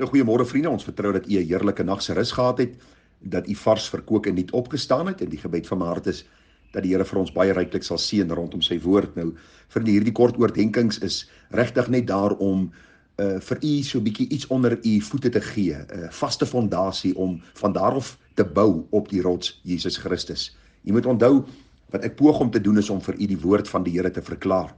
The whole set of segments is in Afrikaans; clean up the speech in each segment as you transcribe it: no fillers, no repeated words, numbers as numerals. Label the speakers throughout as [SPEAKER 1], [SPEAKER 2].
[SPEAKER 1] Nou, goeiemôre vriende, ons vertrou dat u 'n heerlike nag se rus gehad het, dat u vars verkook en nuut opgestaan het en die gebed van my hart is dat die Here vir ons baie ryklik sal seën rondom sy woord. Nou, vriende, hierdie kort oordeenkings is regtig net daar om vir u so 'n bietjie iets onder u voete te gee, 'n vaste fondasie om van daarof te bou op die rots Jesus Christus. Jy moet onthou, wat ek poog om te doen is om vir u die woord van die Here te verklaar.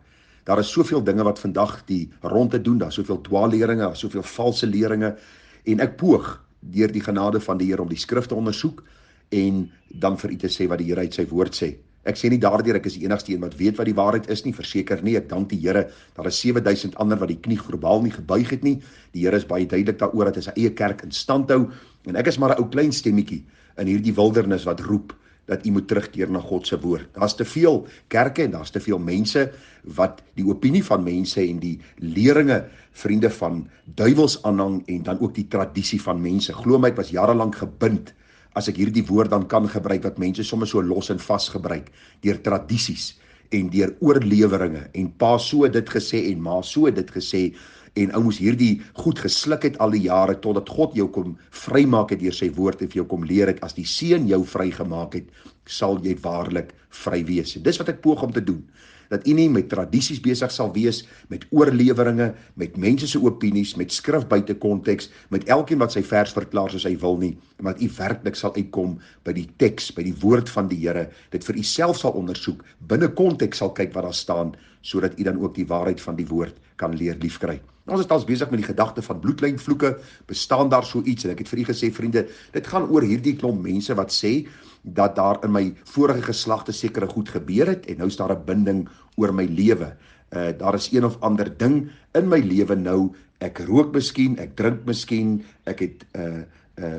[SPEAKER 1] Daar is soveel dinge wat vandag die ronde doen, daar is soveel dwaalleringe, daar is soveel valse leringe, en ek poog deur die genade van die Here om die skrif te ondersoek en dan vir u te sê wat die Here uit sy woord sê. Ek sê nie daardeur ek is die enigste een wat weet wat die waarheid is nie, verseker nie, ek dank die Here, daar is 7000 ander wat die knie globaal nie gebuig het nie. Die Here is baie duidelik daaroor dat hy sy eie kerk in stand hou, en ek is maar 'n ou klein stemmetjie in hierdie wildernis wat roep dat u moet terugkeer na God se woord. Daar's te veel kerke en daar's te veel mense wat die opinie van mense en die leringe, vriende, van duiwels aanhang en dan ook die tradisie van mense. Glo my, ek was jarelank gebind, as ek hierdie woord dan kan gebruik, wat mense sommer so los en vas gebruik, deur tradisies en deur oorleweringe, en pa so dit gesê en ma so dit gesê, en ou moes hierdie goed gesluk het al die jare, totdat God jou kom vrymaak het deur sy woord en vir jou kom leer het, as die Seun jou vrygemaak het, sal jy waarlik vry wees. En dis wat ek poog om te doen, dat u nie met tradisies besig sal wees, met oorleweringe, met mense se opinies, met skrif buite konteks, met elkeen wat sy vers verklaar soos hy wil nie, maar dat u werklik sal uitkom by die teks, by die woord van die Here, dit vir u self sal ondersoek, binne konteks sal kyk wat daar staan, sodat u dan ook die waarheid van die woord kan leer liefkry. Ons is tans besig met die gedagte van bloedlynvloeke, bestaan daar so iets, en ek het vir u gesê, vriende, dit gaan oor hierdie klomp mense wat sê, dat daar in my vorige geslagte sekere goed gebeur het, en nou is daar 'n binding oor my lewe. Daar is een of ander ding in my lewe nou, ek rook miskien, ek drink miskien, ek het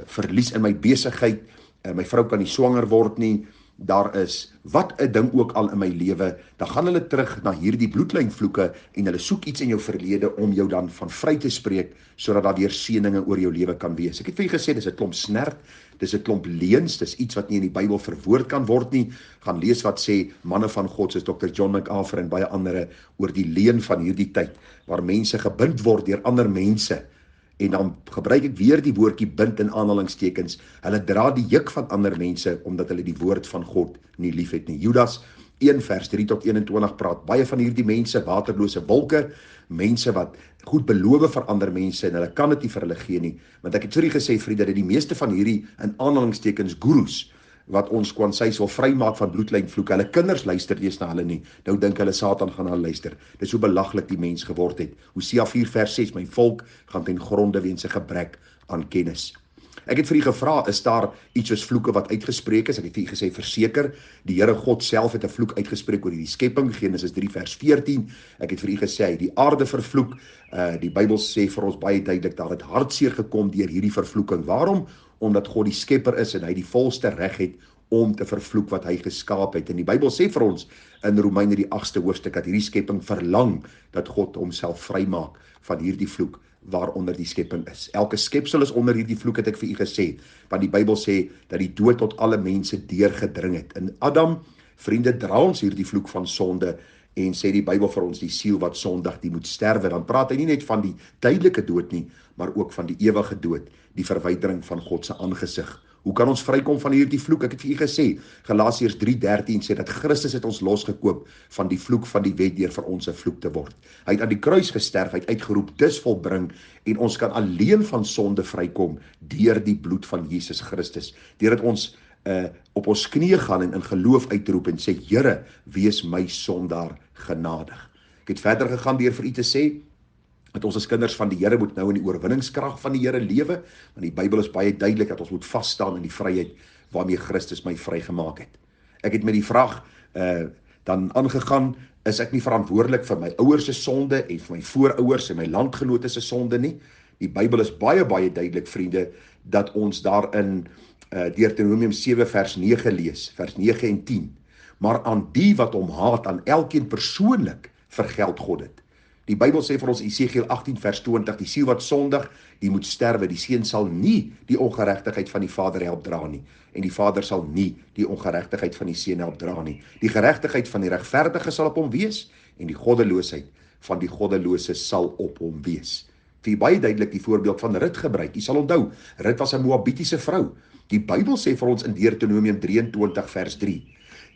[SPEAKER 1] verlies in my besigheid, my vrou kan nie swanger word nie, daar is wat 'n ding ook al in my lewe, dan gaan hulle terug na hierdie bloedlynvloeke en hulle soek iets in jou verlede om jou dan van vry te spreek, sodat daar weer seëninge oor jou lewe kan wees. Ek het vir julle gesê, dis 'n klomp snert, dis 'n klomp leuns, dis iets wat nie in die Bybel verwoord kan word nie. Gaan lees wat sê manne van God soos Dr. John MacArthur en baie ander oor die leuen van hierdie tyd, waar mense gebind word deur ander mense. En dan gebruik ek weer die woordjie bind in aanhalingstekens. Hulle dra die juk van ander mense, omdat hulle die woord van God nie lief het nie. Judas 1 vers 3 tot 21 praat baie van hierdie mense, waterlose wolke, mense wat goed beloof vir ander mense, en hulle kan dit nie vir hulle gee nie. Want ek het vir u gesê, vriende, dat die meeste van hierdie in aanhalingstekens gurus, wat ons kwansys wil vrymaak van bloedlynvloeke, hulle kinders luister eers na hulle nie, nou dink hulle Satan gaan hulle luister. Dis hoe belaglik die mens geword het. Hosea 4 vers 6, my volk gaan ten gronde weens 'n gebrek aan kennis. Ek het vir u gevra, is daar iets soos vloeke wat uitgespreek is? Ek het vir u gesê, verseker, die Here God self het 'n vloek uitgespreek oor hierdie skepping, Genesis 3 vers 14. Ek het vir u gesê, die aarde vervloek, die Bybel sê vir ons baie duidelik, daar het hartseer gekom deur hierdie vervloeking. Waarom? Omdat God die skepper is en hy die volste reg het om te vervloek wat hy geskaap het. En die Bybel sê vir ons in Romeine die 8ste hoofstuk dat hierdie skepping verlang dat God homself vrymaak van hierdie vloek waaronder die skepping is. Elke skepsel is onder hierdie vloek, het ek vir u gesê, want die Bybel sê dat die dood tot alle mense deurgedring het. In Adam, vriende, dra ons hierdie vloek van sonde, en sê die Bybel vir ons, die siel wat sondig, die moet sterwe. Dan praat hy nie net van die tydelike dood nie, maar ook van die ewige dood, die verwydering van God se aangesig. Hoe kan ons vrykom van hierdie vloek? Ek het vir u gesê, Galasiërs 3:13 sê dat Christus het ons losgekoop van die vloek van die wet deur vir ons 'n vloek te word. Hy het aan die kruis gesterf, hy het uitgeroep, dis volbring, en ons kan alleen van sonde vrykom deur die bloed van Jesus Christus. Deurdat ons op ons knieë gaan en in geloof uitroep en sê, Here, wees my sondaar genadig. Ek het verder gegaan deur vir u te sê, dat ons as kinders van die Here moet nou in die oorwinningskrag van die Here lewe, want die Bybel is baie duidelik dat ons moet vas staan in die vryheid waarmee Christus my vrygemaak het. Ek het met die vraag dan aangegaan, is ek nie verantwoordelik vir my ouers se sonde en vir my voorouers en my landgenote se sonde nie? Die Bybel is baie duidelik, vriende, dat ons daarin Deuteronomium 7 vers 9 lees, vers 9 en 10. Maar aan die wat hom haat, aan elkeen persoonlik vergeld God dit. Die Bybel sê vir ons, Esegiel 18 vers 20, die siel wat sondig, die moet sterwe. Die seun sal nie die ongeregtigheid van die vader help dra nie, en die vader sal nie die ongeregtigheid van die seun help dra nie. Die geregtigheid van die regverdige sal op hom wees, en die goddeloosheid van die goddelose sal op hom wees. vir baie duidelik die voorbeeld van Rut gebruik. Jy sal onthou, Rut was 'n Moabitiese vrou. Die Bybel sê vir ons in Deuteronomium 23 vers 3,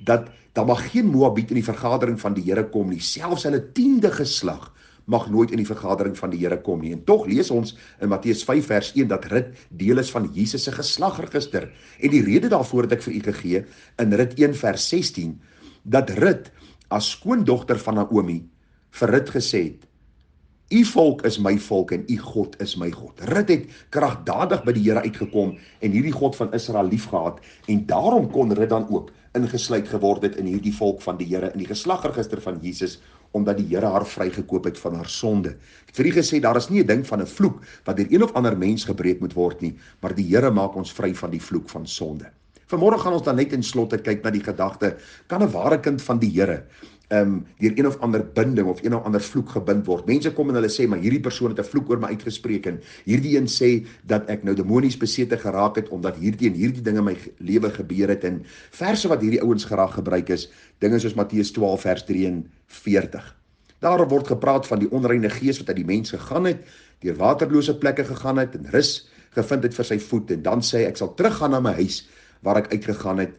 [SPEAKER 1] dat daar mag geen Moabiet in die vergadering van die Here kom nie, selfs hulle 10de geslag mag nooit in die vergadering van die Here kom nie. En tog lees ons in Matteus 5 vers 1 dat Rut deel is van Jesus se geslagregister. En die rede daarvoor het ek vir u gegee in Rut 1 vers 16, dat Rut as skoondogter van Naomi vir Rut gesê het, u volk is my volk en u God is my God. Rut het kragtadig by die Here uitgekom en hierdie God van Israel liefgehad en daarom kon Rut dan ook ingesluit geword het in hierdie volk van die Here, in die geslagregister van Jesus, omdat die Here haar vrygekoop het van haar sonde. Ek het vir u gesê, daar is nie 'n ding van 'n vloek wat deur een of ander mens gebreek moet word nie, maar die Here maak ons vry van die vloek van sonde. Vanmôre gaan ons dan net in slotte kyk na die gedagte, kan 'n ware kind van die Here deur een of ander binding of een of ander vloek gebind word. Mense kom en hulle sê, maar hierdie persoon het 'n vloek oor my uitgespreek en hierdie een sê dat ek nou demonies besete geraak het omdat hierdie en hierdie dinge in my lewe gebeur het, en verse wat hierdie ouens graag gebruik is, dinge soos Matteus 12 vers 43. Daar word gepraat van die onreine gees wat uit die mens gegaan het, deur waterlose plekke gegaan het en rus gevind het vir sy voet, en dan sê ek sal teruggaan na my huis waar ek uitgegaan het,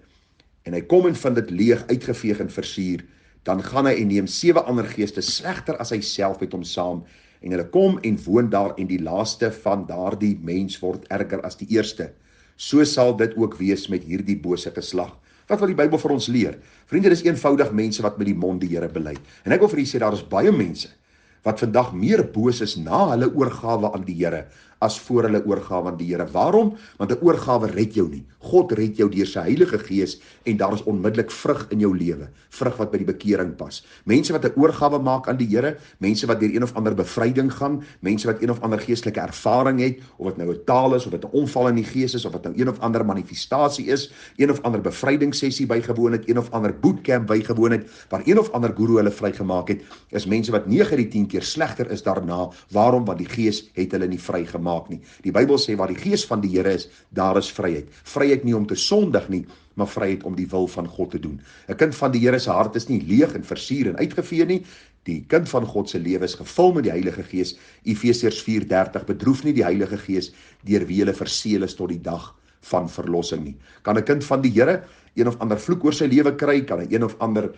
[SPEAKER 1] en hy kom en vind dit leeg, uitgeveeg en versier. Dan gaan hy en neem 7 ander geeste slegter as hy self met hom saam, en hulle kom en woon daar, en die laaste van daardie mens word erger as die eerste. So sal dit ook wees met hierdie bose geslag. Wat wil die Bybel vir ons leer? Vriende, dis eenvoudig mense wat met die mond die Here bely. En ek wil vir u sê, daar is baie mense wat vandag meer boos is na hulle oorgawe aan die Here as voor hulle oorgawe aan die Here. Waarom? Want 'n oorgawe red jou nie. God red jou deur sy Heilige Gees en daar is onmiddellik vrug in jou lewe, vrug wat by die bekering pas. Mense wat 'n oorgawe maak aan die Here, mense wat deur een of ander bevryding gaan, mense wat een of ander geestelike ervaring het, of dit nou 'n taal is, of dit 'n omval in die gees is, of dit nou een of ander manifestasie is, een of ander bevrydingssessie bygewoon het, een of ander bootcamp bygewoon het, waar een of ander guru hulle vrygemaak het, is mense wat 9 uit die 10 keer slegter is daarna. Waarom? Want die Gees het hulle nie vrygemaak nie. Die Bybel sê waar die Gees van die Here is, daar is vryheid. Vryheid nie om te sondig nie, maar vryheid om die wil van God te doen. 'n Kind van die Here se hart is nie leeg en versier en uitgevee nie. Die kind van God se lewe is gevul met die Heilige Gees. Efesiërs 4:30, bedroef nie die Heilige Gees deur wie julle verseël is tot die dag van verlossing nie. Kan 'n kind van die Here een of ander vloek oor sy lewe kry? Kan hy een of ander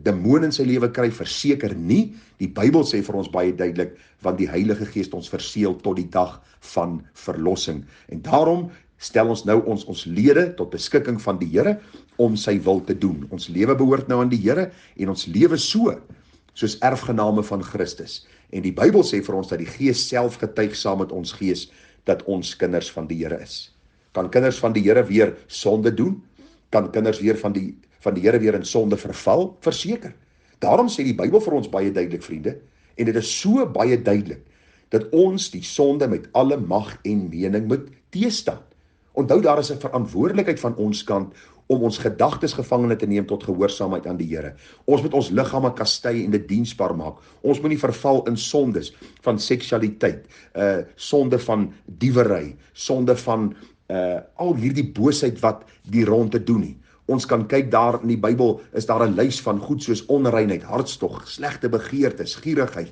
[SPEAKER 1] demoon in sy lewe kry? Verseker nie. Die Bybel sê vir ons baie duidelik, want die Heilige Gees het ons verseël tot die dag van verlossing. En daarom stel ons nou ons lede tot beskikking van die Here om sy wil te doen. Ons lewe behoort nou aan die Here en ons lewe soos erfgename van Christus. En die Bybel sê vir ons dat die Gees self getuig saam met ons gees dat ons kinders van die Here is. Kan kinders van die Here weer sonde doen? Kan kinders weer van die Here weer in sonde verval? Verseker. Daarom sê die Bybel vir ons baie duidelik, vriende, en dit is so baie duidelik, dat ons die sonde met alle mag en mening moet teëstaan. Onthou, daar is 'n verantwoordelikheid van ons kant om ons gedagtes gevangene te neem tot gehoorsaamheid aan die Here. Ons moet ons liggame kastei en dit diensbaar maak. Ons moet nie verval in sondes van seksualiteit, sonde van diewery, sonde van al hierdie boosheid wat die ronde doen nie. Ons kan kyk daar in die Bybel, is daar 'n lys van goed soos onreinheid, hartstog, slegte begeertes, gierigheid,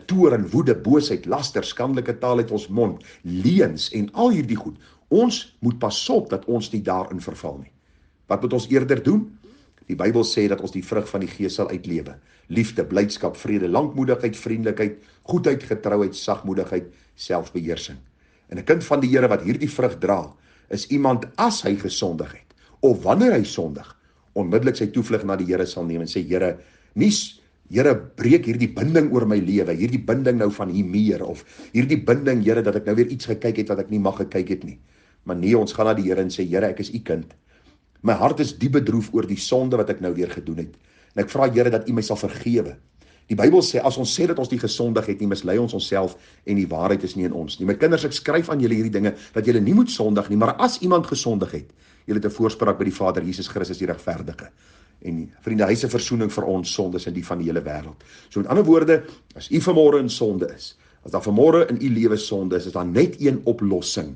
[SPEAKER 1] toorn, woede, boosheid, laster, skandelike taal uit ons mond, leuns en al hierdie goed. Ons moet pas op dat ons nie daarin verval nie. Wat moet ons eerder doen? Die Bybel sê dat ons die vrug van die Gees sal uitlewe. Liefde, blydskap, vrede, lankmoedigheid, vriendelikheid, goedheid, getrouheid, sagmoedigheid, selfbeheersing. En 'n kind van die Here wat hierdie vrug dra, is iemand as hy gesondig het, of wanneer hy sondig, onmiddellik sy toevlug na die Here sal neem en sê, Here, breek hierdie binding oor my lewe, hierdie binding nou van hier of hierdie binding, Here, dat ek nou weer iets gekyk het wat ek nie mag gekyk het nie. Maar nee, ons gaan na die Here en sê, Here, ek is u kind. My hart is diep bedroef oor die sonde wat ek nou weer gedoen het. En ek vra, Here, dat u my sal vergewe. Die Bybel sê, as ons sê dat ons nie gesondig het nie, mislei ons onsself en die waarheid is nie in ons nie. My kinders, ek skryf aan julle hierdie dinge, dat julle nie moet sondig nie, maar as iemand gesondig het, julle het 'n voorspraak by die Vader, Jesus Christus die regverdige. En vriende, hy is 'n versoening vir ons sondes en die van die hele wêreld. So met ander woorde, as u vanmôre in sonde is, as daar vanmôre in u lewe sonde is daar net een oplossing.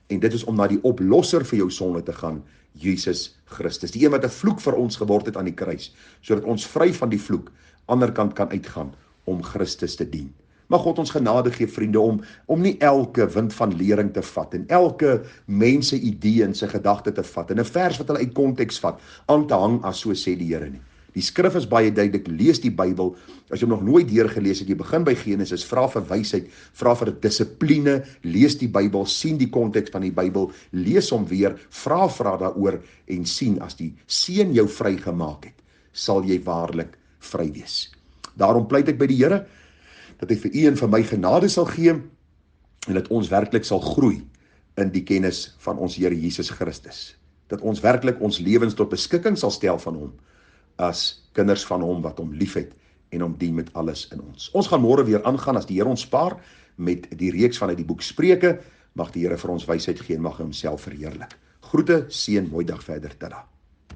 [SPEAKER 1] En dit is om na die oplosser vir jou sonde te gaan, Jesus Christus. Die een wat 'n vloek vir ons geword het aan die kruis, sodat ons vry van die vloek, anderkant kan uitgaan om Christus te dien. Mag God ons genade gee, vriende, om nie elke wind van lering te vat en elke mense idee in sy gedagte te vat en 'n vers wat hulle uit konteks vat, aan te hang as so sê die Here nie. Die skrif is baie duidelik, lees die Bybel. As jy hom nog nooit deurgelees het, jy begin by Genesis, vra vir wysheid, vra vir dissipline, lees die Bybel, sien die konteks van die Bybel, lees hom weer, vra daaroor en sien, as die Seun jou vrygemaak het, sal jy waarlik vry wees. Daarom pleit ek by die Here, dat hy vir u en vir my genade sal gee, en dat ons werklik sal groei in die kennis van ons Here Jesus Christus. Dat ons werklik ons lewens tot beskikking sal stel van hom, as kinders van hom wat hom liefhet en hom dien met alles in ons. Ons gaan môre weer aangaan as die Here ons spaar met die reeks vanuit die boek Spreuke. Mag die Here vir ons wysheid gee en mag hy homself verheerlik. Groete, seën, mooi dag verder, tada.